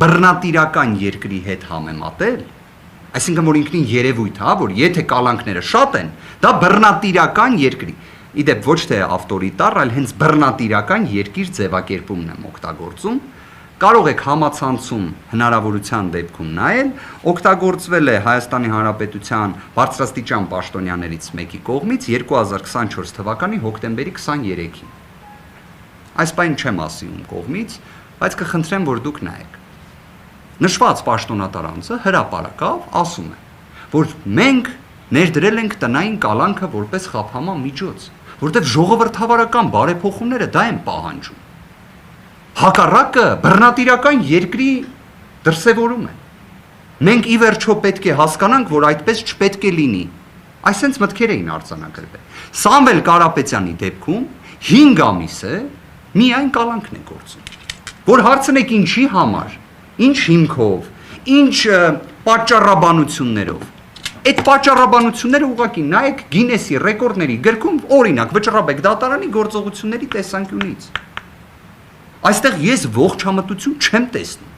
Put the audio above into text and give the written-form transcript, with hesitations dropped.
բռնատիրական երկրի հետ համեմատել, այսինքն որ ինքնին երևույթ, հա, որ եթե կալանքները շատ են, դա բռնատիրական երկրի, իդեպ ոչ թե ավտորիտար, այլ հենց բռնատիրական երկիր ձևակերպումն եմ օգտագործում, կարող եք համացանցում հնարավորության դեպքում նայել, օգտագործվել է Հայաստանի Հանրապետության բարձրաստիճան պաշտոնյաներից մեկի կողմից 2024 թվականի հոկտեմբերի 23-ին։ Այս բանը չեմ ասի ում կողմից, բայց կխնդրեմ, որ դուք նայեք։ Նշված պաշտոնատարանցը հրապարակավ ասում է, որ մենք ներդրել ենք տնային կալանքը որպես խափանման միջոց, որտեղ ժողովրդավարական բարեփոխումները դա են պահանջում։ Հակառակը բռնատիրական երկրի դրսևորում է։ Մենք ի վերջո պետք է հասկանանք, որ այդպես չպետք է լինի։ Այսենց մտքեր էին արձանագրվել։ Սամվել Կարապետյանի դեպքում 5 ամիս է միայն կալանքն է գործում։ Որ հարցնեք ինչի համար, ինչ հիմքով, ինչ պատճառաբանություններով։ Այդ պատճառաբանությունները ուղղակի նայեք Գինեսի ռեկորդների գրքում, օրինակ Վճռաբեկ դատարանի գործողությունների տեսանկյունից։ Այստեղ ես ողջամտություն չեմ տեսնում։